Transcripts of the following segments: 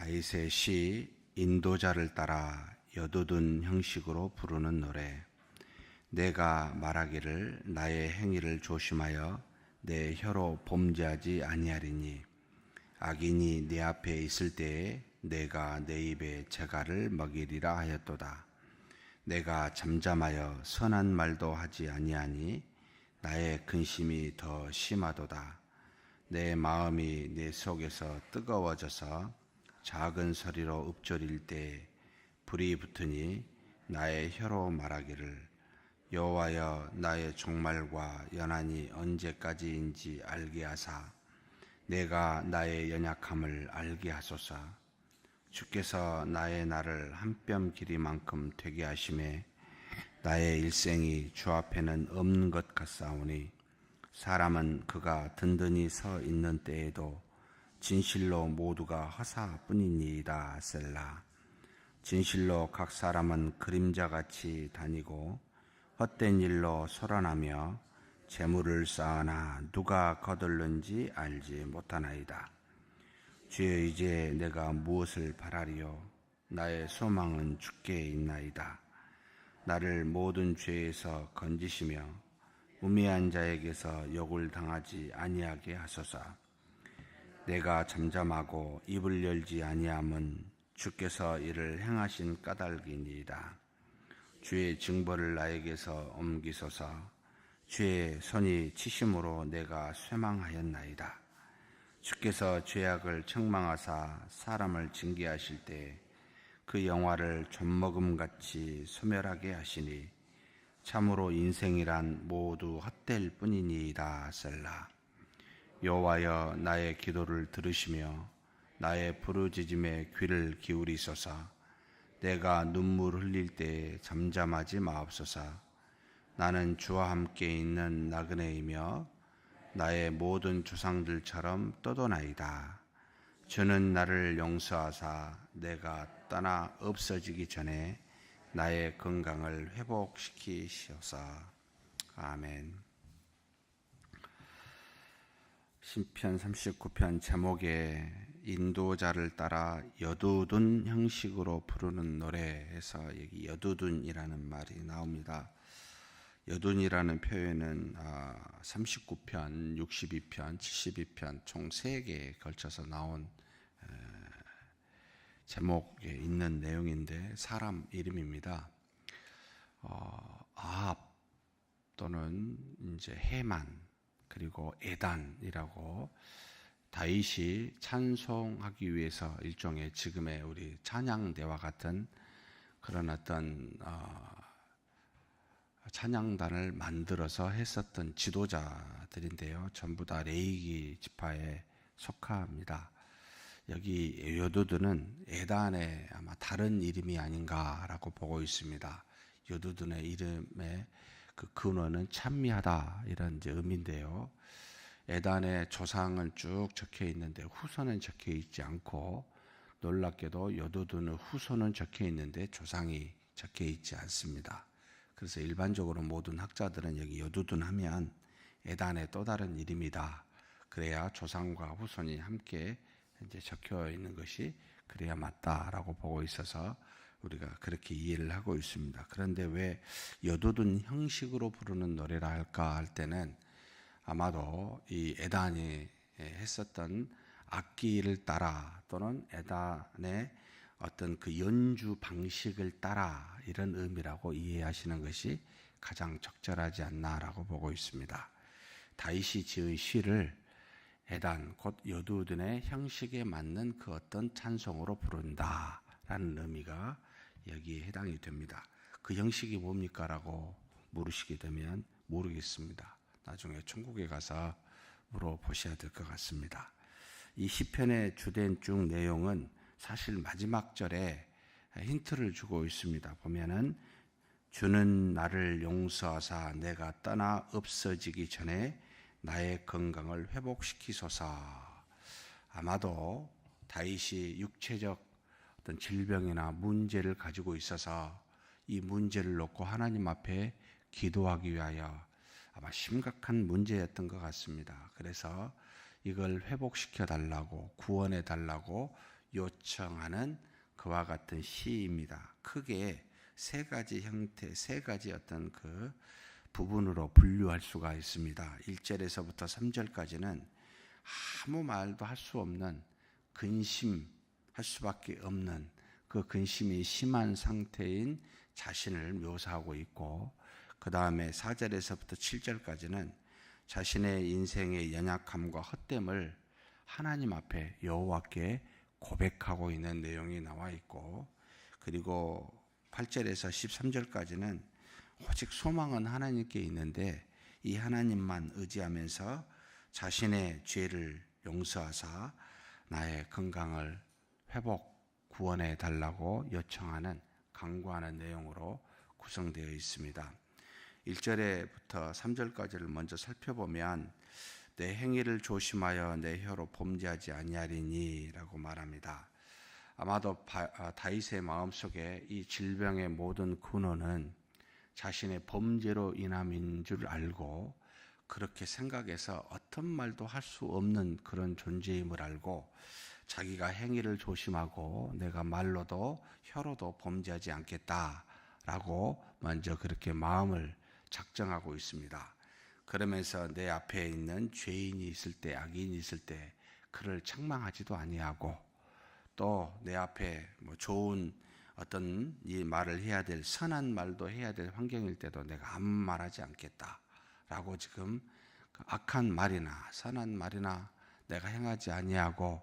다윗의 시 인도자를 따라 여두둔 형식으로 부르는 노래. 내가 말하기를 나의 행위를 조심하여 내 혀로 범죄하지 아니하리니 악인이 내 앞에 있을 때에 내가 내 입에 재갈을 먹이리라 하였도다. 내가 잠잠하여 선한 말도 하지 아니하니 나의 근심이 더 심하도다. 내 마음이 내 속에서 뜨거워져서 작은 소리로 읊조릴 때 불이 붙으니 나의 혀로 말하기를 여호와여 나의 종말과 연한이 언제까지인지 알게 하사 내가 나의 연약함을 알게 하소서. 주께서 나의 날을 한 뼘 길이만큼 되게 하심에 나의 일생이 주 앞에는 없는 것 같사오니 사람은 그가 든든히 서 있는 때에도 진실로 모두가 허사뿐이니이다. 셀라. 진실로 각 사람은 그림자같이 다니고 헛된 일로 소란하며 재물을 쌓으나 누가 거둘는지 알지 못하나이다. 주여 이제 내가 무엇을 바라리요? 나의 소망은 주께 있나이다. 나를 모든 죄에서 건지시며 우매한 자에게서 욕을 당하지 아니하게 하소서. 내가 잠잠하고 입을 열지 아니함은 주께서 이를 행하신 까닭이니이다. 주의 징벌을 나에게서 옮기소서. 주의 손이 치심으로 내가 쇠망하였나이다. 주께서 죄악을 책망하사 사람을 징계하실 때 그 영화를 좀먹음같이 소멸하게 하시니 참으로 인생이란 모두 헛될 뿐이니이다. 셀라. 여호와여 나의 기도를 들으시며 나의 부르짖음에 귀를 기울이소서. 내가 눈물 흘릴 때에 잠잠하지 마옵소서. 나는 주와 함께 있는 나그네이며 나의 모든 조상들처럼 떠도나이다. 주는 나를 용서하사 내가 떠나 없어지기 전에 나의 건강을 회복시키시옵소서. 아멘. 시편 39편 제목에 인도자를 따라 여두둔 형식으로 부르는 노래에서 여기 여두둔이라는 말이 나옵니다. 여둔이라는 표현은 39편, 62편, 72편 총 3개에 걸쳐서 나온 제목에 있는 내용인데 사람 이름입니다. 아합 또는 이제 해만 그리고 에단이라고 다윗이 찬송하기 위해서 일종의 지금의 우리 찬양대와 같은 그런 어떤 찬양단을 만들어서 했었던 지도자들인데요. 전부 다 레위기 지파에 속합니다. 여기 여두둔은 에단의 아마 다른 이름이 아닌가라고 보고 있습니다. 여두둔의 이름의 그 근원은 찬미하다 이런 이제 의미인데요. 에단의 조상은 쭉 적혀 있는데 후손은 적혀 있지 않고 놀랍게도 여두둔의 후손은 적혀 있는데 조상이 적혀 있지 않습니다. 그래서 일반적으로 모든 학자들은 여기 여두둔 하면 에단의 또 다른 이름이다. 그래야 조상과 후손이 함께 이제 적혀 있는 것이 그래야 맞다라고 보고 있어서 우리가 그렇게 이해를 하고 있습니다. 그런데 왜 여두둔 형식으로 부르는 노래라 할까 할 때는 아마도 이 에단이 했었던 악기를 따라 또는 에단의 어떤 그 연주 방식을 따라 이런 의미라고 이해하시는 것이 가장 적절하지 않나라고 보고 있습니다. 다윗이 지은 시를 에단 곧 여두둔의 형식에 맞는 그 어떤 찬송으로 부른다라는 의미가 여기에 해당이 됩니다. 그 형식이 뭡니까? 라고 물으시게 되면 모르겠습니다. 나중에 천국에 가서 물어보셔야 될 것 같습니다. 이 시편의 주된 쭉 내용은 사실 마지막 절에 힌트를 주고 있습니다. 보면은 주는 나를 용서하사 내가 떠나 없어지기 전에 나의 건강을 회복시키소서. 아마도 다윗이 육체적 어떤 질병이나 문제를 가지고 있어서 이 문제를 놓고 하나님 앞에 기도하기 위하여 아마 심각한 문제였던 것 같습니다. 그래서 이걸 회복시켜 달라고 구원해 달라고 요청하는 그와 같은 시입니다. 크게 세 가지 형태, 세 가지 어떤 그 부분으로 분류할 수가 있습니다. 1절에서부터 3절까지는 아무 말도 할 수 없는 근심할 수밖에 없는 그 근심이 심한 상태인 자신을 묘사하고 있고, 그 다음에 4절에서부터 7절까지는 자신의 인생의 연약함과 헛됨을 하나님 앞에 여호와께 고백하고 있는 내용이 나와 있고, 그리고 8절에서 13절까지는 오직 소망은 하나님께 있는데 이 하나님만 의지하면서 자신의 죄를 용서하사 나의 건강을 회복, 구원해 달라고 요청하는, 간구하는 내용으로 구성되어 있습니다. 1절에부터 3절까지를 먼저 살펴보면 내 행위를 조심하여 내 혀로 범죄하지 아니하리니 라고 말합니다. 아마도 다윗의 마음속에 이 질병의 모든 근원은 자신의 범죄로 인함인 줄 알고, 그렇게 생각해서 어떤 말도 할 수 없는 그런 존재임을 알고 자기가 행위를 조심하고 내가 말로도 혀로도 범죄하지 않겠다라고 먼저 그렇게 마음을 작정하고 있습니다. 그러면서 내 앞에 있는 죄인이 있을 때, 악인이 있을 때 그를 책망하지도 아니하고, 또 내 앞에 좋은 어떤 이 말을 해야 될, 선한 말도 해야 될 환경일 때도 내가 아무 말하지 않겠다라고 지금 악한 말이나 선한 말이나 내가 행하지 아니하고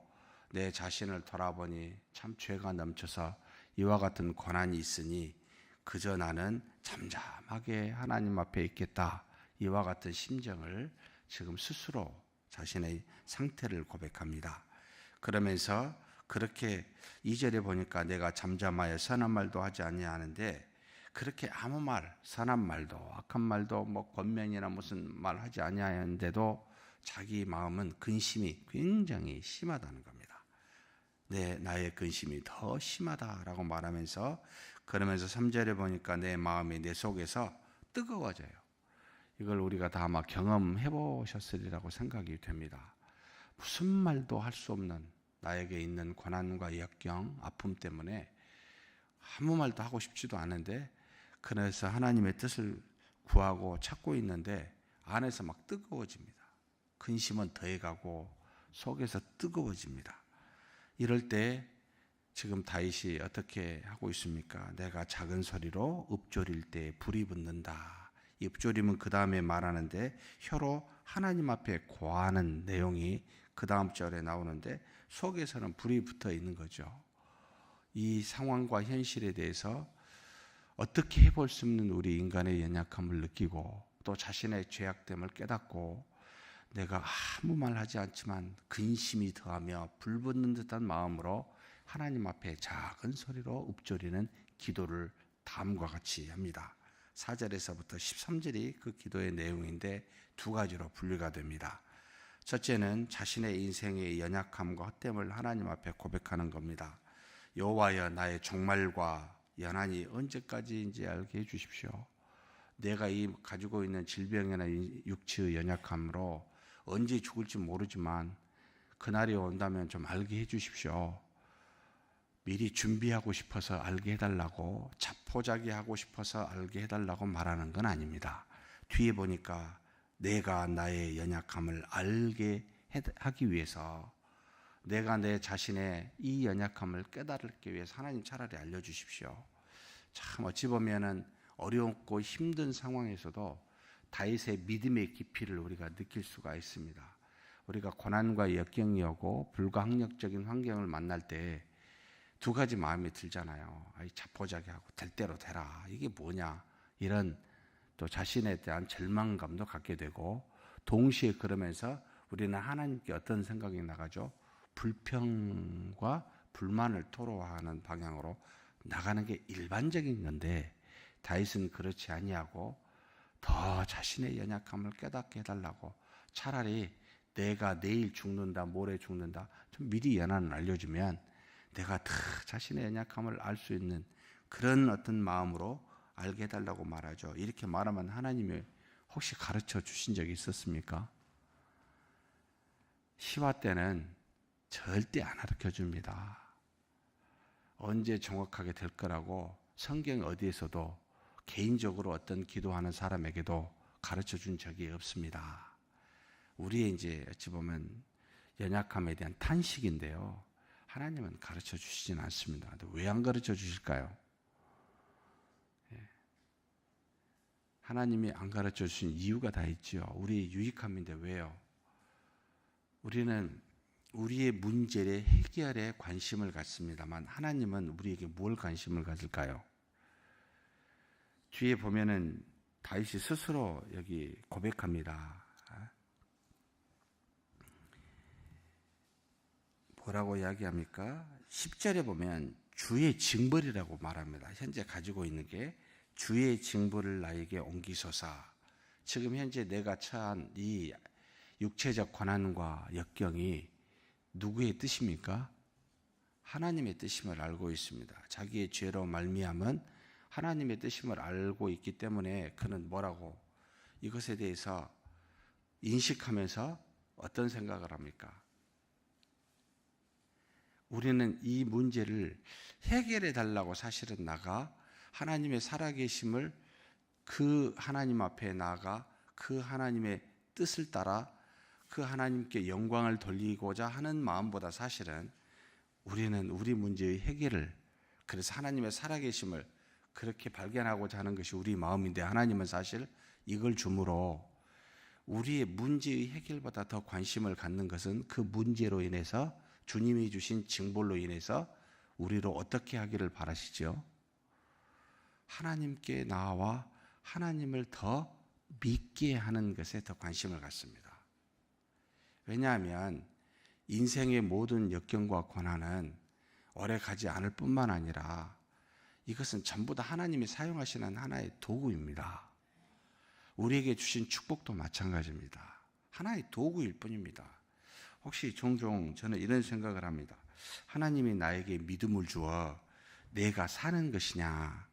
내 자신을 돌아보니 참 죄가 넘쳐서 이와 같은 고난이 있으니 그저 나는 잠잠하게 하나님 앞에 있겠다, 이와 같은 심정을 지금 스스로 자신의 상태를 고백합니다. 그러면서 그렇게 2절에 보니까 내가 잠잠하여 선한 말도 하지 아니하는데, 그렇게 아무 말, 선한 말도 악한 말도 권면이나 무슨 말 하지 아니하는데도 자기 마음은 근심이 굉장히 심하다는 겁니다. 나의 근심이 더 심하다라고 말하면서, 그러면서 3절에 보니까 내 마음이 내 속에서 뜨거워져요. 이걸 우리가 다 아마 경험해 보셨으리라고 생각이 됩니다. 무슨 말도 할 수 없는 나에게 있는 고난과 역경, 아픔 때문에 아무 말도 하고 싶지도 않은데, 그래서 하나님의 뜻을 구하고 찾고 있는데 안에서 막 뜨거워집니다. 근심은 더해가고 속에서 뜨거워집니다. 이럴 때 지금 다윗이 어떻게 하고 있습니까? 내가 작은 소리로 읊조릴 때 불이 붙는다. 읊조림은 그 다음에 말하는데 혀로 하나님 앞에 고하는 내용이 그 다음 절에 나오는데, 속에서는 불이 붙어 있는 거죠. 이 상황과 현실에 대해서 어떻게 해볼 수 없는 우리 인간의 연약함을 느끼고, 또 자신의 죄악됨을 깨닫고, 내가 아무 말 하지 않지만 근심이 더하며 불붙는 듯한 마음으로 하나님 앞에 작은 소리로 읊조리는 기도를 다음과 같이 합니다. 4절에서부터 13절이 그 기도의 내용인데 두 가지로 분류가 됩니다. 첫째는 자신의 인생의 연약함과 헛됨을 하나님 앞에 고백하는 겁니다. 여호와여, 나의 종말과 연한이 언제까지인지 알게 해주십시오. 내가 가지고 있는 질병이나 육체의 연약함으로 언제 죽을지 모르지만 그날이 온다면 좀 알게 해주십시오. 미리 준비하고 싶어서 알게 해달라고, 자포자기하고 싶어서 알게 해달라고 말하는 건 아닙니다. 뒤에 보니까 내가 나의 연약함을 알게 하기 위해서, 내가 내 자신의 이 연약함을 깨달기 위해서 하나님 차라리 알려주십시오. 참 어찌 보면은 어렵고 힘든 상황에서도 다윗의 믿음의 깊이를 우리가 느낄 수가 있습니다. 우리가 고난과 역경이 오고 불가항력적인 환경을 만날 때 두 가지 마음이 들잖아요. 자포자기하고 될 대로 되라, 이게 뭐냐, 이런 또 자신에 대한 절망감도 갖게 되고, 동시에 그러면서 우리는 하나님께 어떤 생각이 나가죠? 불평과 불만을 토로하는 방향으로 나가는 게 일반적인 건데, 다윗은 그렇지 아니하고 더 자신의 연약함을 깨닫게 해달라고, 차라리 내가 내일 죽는다, 모레 죽는다, 좀 미리 연한을 알려주면 내가 더 자신의 연약함을 알 수 있는 그런 어떤 마음으로 알게 해달라고 말하죠. 이렇게 말하면 하나님이 혹시 가르쳐 주신 적이 있었습니까? 시와 때는 절대 안 가르쳐 줍니다. 언제 정확하게 될 거라고 성경 어디에서도 개인적으로 어떤 기도하는 사람에게도 가르쳐 준 적이 없습니다. 우리의 이제 어찌 보면 연약함에 대한 탄식인데요. 하나님은 가르쳐 주시진 않습니다. 왜 안 가르쳐 주실까요? 하나님이 안 가르쳐 주신 이유가 다 있죠. 우리의 유익함인데 왜요? 우리는 우리의 문제의 해결에 관심을 갖습니다만 하나님은 우리에게 뭘 관심을 가질까요? 뒤에 보면은 다윗이 스스로 여기 고백합니다. 뭐라고 이야기합니까? 10절에 보면 주의 징벌이라고 말합니다. 현재 가지고 있는 게 주의 징벌을 나에게 옮기소서. 지금 현재 내가 처한 이 육체적 고난과 역경이 누구의 뜻입니까? 하나님의 뜻임을 알고 있습니다. 자기의 죄로 말미암은 하나님의 뜻임을 알고 있기 때문에 그는 뭐라고 이것에 대해서 인식하면서 어떤 생각을 합니까? 우리는 이 문제를 해결해 달라고 사실은 나가 하나님의 살아계심을 그 하나님 앞에 나가 그 하나님의 뜻을 따라 그 하나님께 영광을 돌리고자 하는 마음보다 사실은 우리는 우리 문제의 해결을, 그래서 하나님의 살아계심을 그렇게 발견하고자 하는 것이 우리 마음인데 하나님은 사실 이걸 주므로 우리의 문제의 해결보다 더 관심을 갖는 것은 그 문제로 인해서 주님이 주신 징벌로 인해서 우리로 어떻게 하기를 바라시죠? 하나님께 나와 하나님을 더 믿게 하는 것에 더 관심을 갖습니다. 왜냐하면 인생의 모든 역경과 고난은 오래 가지 않을 뿐만 아니라 이것은 전부 다 하나님이 사용하시는 하나의 도구입니다. 우리에게 주신 축복도 마찬가지입니다. 하나의 도구일 뿐입니다. 혹시 종종 저는 이런 생각을 합니다. 하나님이 나에게 믿음을 주어 내가 사는 것이냐,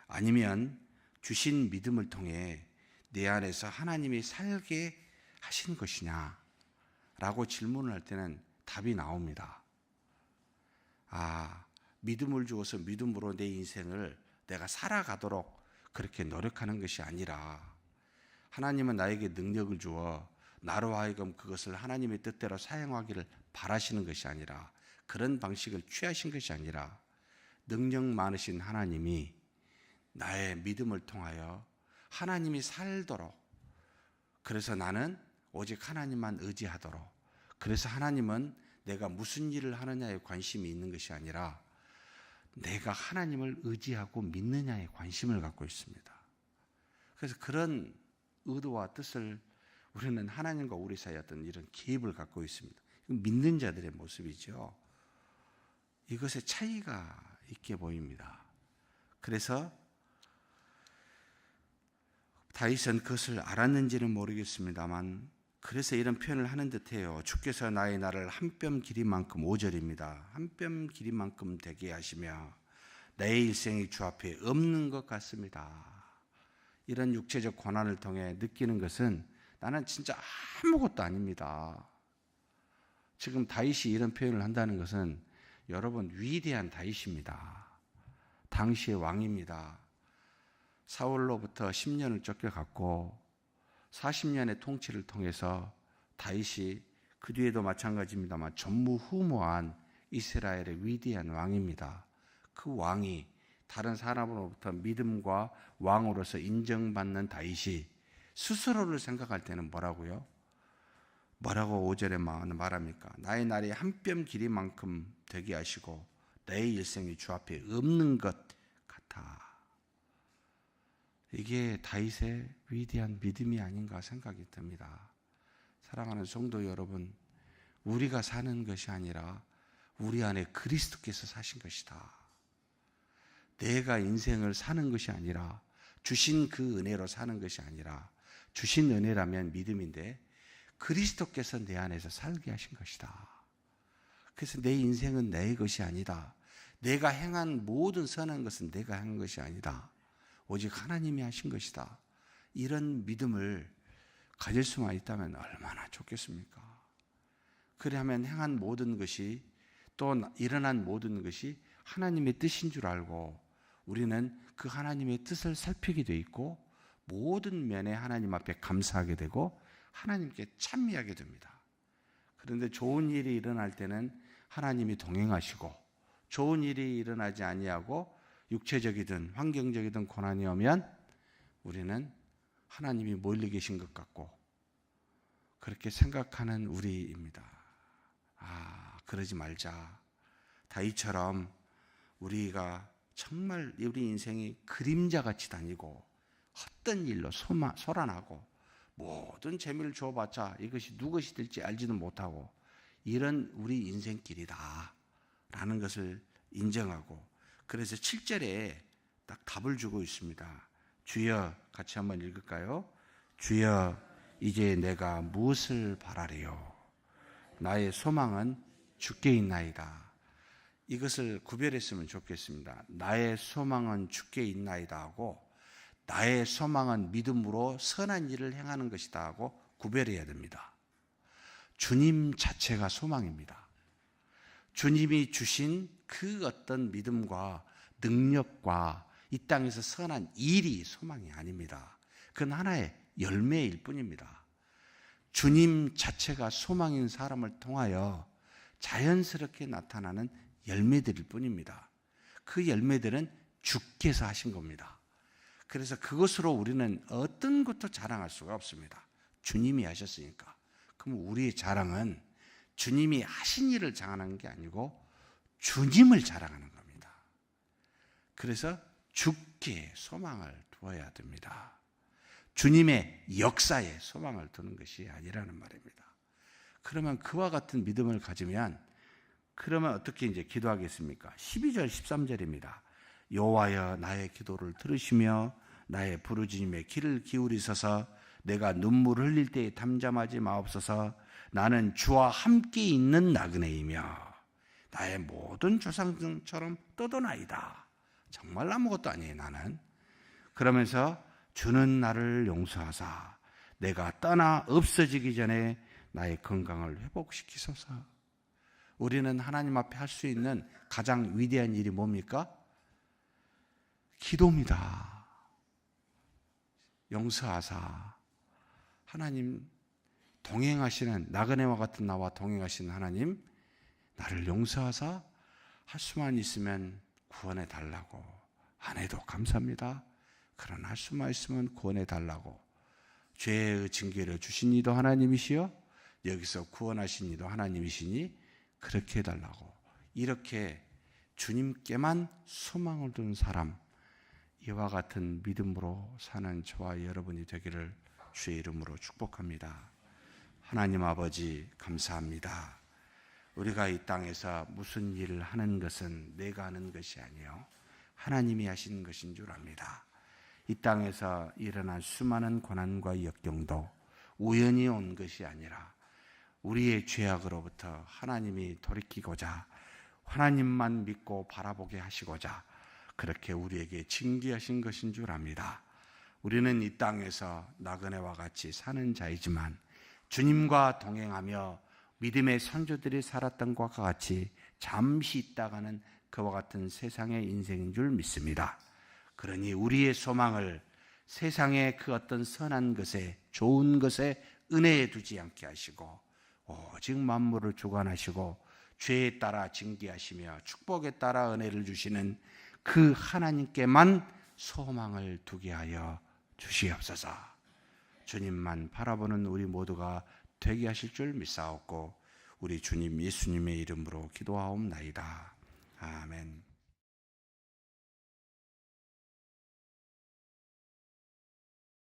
아니면 주신 믿음을 통해 내 안에서 하나님이 살게 하신 것이냐 라고 질문을 할 때는 답이 나옵니다. 믿음을 주어서 믿음으로 내 인생을 내가 살아가도록 그렇게 노력하는 것이 아니라 하나님은 나에게 능력을 주어 나로 하여금 그것을 하나님의 뜻대로 사용하기를 바라시는 것이 아니라, 그런 방식을 취하신 것이 아니라 능력 많으신 하나님이 나의 믿음을 통하여 하나님이 살도록, 그래서 나는 오직 하나님만 의지하도록, 그래서 하나님은 내가 무슨 일을 하느냐에 관심이 있는 것이 아니라 내가 하나님을 의지하고 믿느냐에 관심을 갖고 있습니다. 그래서 그런 의도와 뜻을 우리는 하나님과 우리 사이에 어떤 이런 기입을 갖고 있습니다. 믿는 자들의 모습이죠. 이것에 차이가 있게 보입니다. 그래서 다윗은 그것을 알았는지는 모르겠습니다만 그래서 이런 표현을 하는 듯해요. 주께서 나의 날을 한 뼘 길이만큼, 5절입니다. 한 뼘 길이만큼 되게 하시며 내 일생이 주 앞에 없는 것 같습니다. 이런 육체적 고난을 통해 느끼는 것은 나는 진짜 아무것도 아닙니다. 지금 다윗이 이런 표현을 한다는 것은 여러분 위대한 다윗입니다. 당시의 왕입니다. 사울로부터 10년을 쫓겨갔고 40년의 통치를 통해서 다윗이 그 뒤에도 마찬가지입니다만 전무후무한 이스라엘의 위대한 왕입니다. 그 왕이 다른 사람으로부터 믿음과 왕으로서 인정받는 다윗이 스스로를 생각할 때는 뭐라고요? 뭐라고 5절에 말합니까? 나의 날이 한 뼘 길이만큼 되게 하시고 내 일생이 주 앞에 없는 것 같아. 이게 다윗의 위대한 믿음이 아닌가 생각이 듭니다. 사랑하는 성도 여러분, 우리가 사는 것이 아니라 우리 안에 그리스도께서 사신 것이다. 내가 인생을 사는 것이 아니라 주신 그 은혜로 사는 것이 아니라, 주신 은혜라면 믿음인데 그리스도께서 내 안에서 살게 하신 것이다. 그래서 내 인생은 내 것이 아니다. 내가 행한 모든 선한 것은 내가 한 것이 아니다. 오직 하나님이 하신 것이다. 이런 믿음을 가질 수만 있다면 얼마나 좋겠습니까? 그래야만 행한 모든 것이 또 일어난 모든 것이 하나님의 뜻인 줄 알고 우리는 그 하나님의 뜻을 살피게 돼 있고 모든 면에 하나님 앞에 감사하게 되고 하나님께 찬미하게 됩니다. 그런데 좋은 일이 일어날 때는 하나님이 동행하시고 좋은 일이 일어나지 아니하고 육체적이든 환경적이든 고난이 오면 우리는 하나님이 멀리 계신 것 같고 그렇게 생각하는 우리입니다. 그러지 말자. 다윗처럼 우리가 정말 우리 인생이 그림자같이 다니고 헛된 일로 소란하고 모든 재미를 줘봤자 이것이 누구것이 될지 알지도 못하고 이런 우리 인생길이다 라는 것을 인정하고 그래서 7절에 딱 답을 주고 있습니다. 주여, 같이 한번 읽을까요? 주여, 이제 내가 무엇을 바라리요? 나의 소망은 주께 있나이다. 이것을 구별했으면 좋겠습니다. 나의 소망은 주께 있나이다 하고 나의 소망은 믿음으로 선한 일을 행하는 것이다 하고 구별해야 됩니다. 주님 자체가 소망입니다. 주님이 주신 그 어떤 믿음과 능력과 이 땅에서 선한 일이 소망이 아닙니다. 그건 하나의 열매일 뿐입니다. 주님 자체가 소망인 사람을 통하여 자연스럽게 나타나는 열매들일 뿐입니다. 그 열매들은 주께서 하신 겁니다. 그래서 그것으로 우리는 어떤 것도 자랑할 수가 없습니다. 주님이 하셨으니까. 그럼 우리의 자랑은 주님이 하신 일을 자랑하는 게 아니고 주님을 자랑하는 겁니다. 그래서 주께 소망을 두어야 됩니다. 주님의 역사에 소망을 두는 것이 아니라는 말입니다. 그러면 그와 같은 믿음을 가지면 그러면 어떻게 이제 기도하겠습니까? 12절 13절입니다. 여호와여 나의 기도를 들으시며 나의 부르짖음에 귀를 기울이소서. 내가 눈물을 흘릴 때에 담잠하지 마옵소서. 나는 주와 함께 있는 나그네이며 나의 모든 조상들처럼 떠도나이다. 정말 아무것도 아니에요 나는. 그러면서 주는 나를 용서하사 내가 떠나 없어지기 전에 나의 건강을 회복시키소서. 우리는 하나님 앞에 할 수 있는 가장 위대한 일이 뭡니까? 기도입니다. 용서하사 하나님 동행하시는 나그네와 같은 나와 동행하시는 하나님 나를 용서하사 할 수만 있으면 구원해 달라고. 안 해도 감사합니다. 그러나 할 수만 있으면 구원해 달라고. 죄의 징계를 주신 이도 하나님이시여 여기서 구원하신 이도 하나님이시니 그렇게 해달라고. 이렇게 주님께만 소망을 두는 사람, 이와 같은 믿음으로 사는 저와 여러분이 되기를 주의 이름으로 축복합니다. 하나님 아버지 감사합니다. 우리가 이 땅에서 무슨 일을 하는 것은 내가 하는 것이 아니요 하나님이 하시는 것인 줄 압니다. 이 땅에서 일어난 수많은 고난과 역경도 우연히 온 것이 아니라 우리의 죄악으로부터 하나님이 돌이키고자 하나님만 믿고 바라보게 하시고자 그렇게 우리에게 징계하신 것인 줄 압니다. 우리는 이 땅에서 나그네와 같이 사는 자이지만 주님과 동행하며 믿음의 선조들이 살았던 것과 같이 잠시 있다가는 그와 같은 세상의 인생인 줄 믿습니다. 그러니 우리의 소망을 세상의 그 어떤 선한 것에 좋은 것에 은혜에 두지 않게 하시고 오직 만물을 주관하시고 죄에 따라 징계하시며 축복에 따라 은혜를 주시는 그 하나님께만 소망을 두게 하여 주시옵소서. 주님만 바라보는 우리 모두가 되게 하실 줄 믿사옵고 우리 주님 예수님의 이름으로 기도하옵나이다. 아멘.